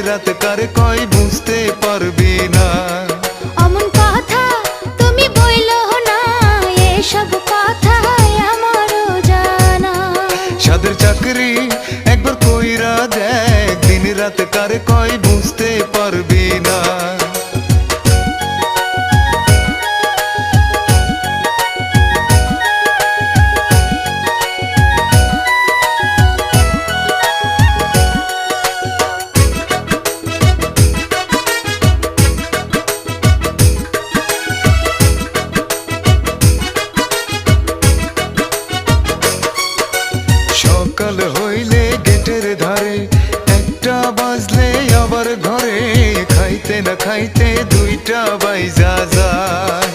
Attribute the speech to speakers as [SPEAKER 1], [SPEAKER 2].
[SPEAKER 1] রাত কারে কয় বুঝতে পারবি না।
[SPEAKER 2] অমন কথা তুমি বইলো না, এসব কথা আমারও জানা।
[SPEAKER 1] সাদের চাকরি একবার কইরা দেখ, দিন রাত কারে কয় বুঝতে পারবি না। সকাল হইলে গেটের ধারে, একটা বাজলে আবার ঘরে, খাইতে না খাইতে দুইটা বাইজা যায়।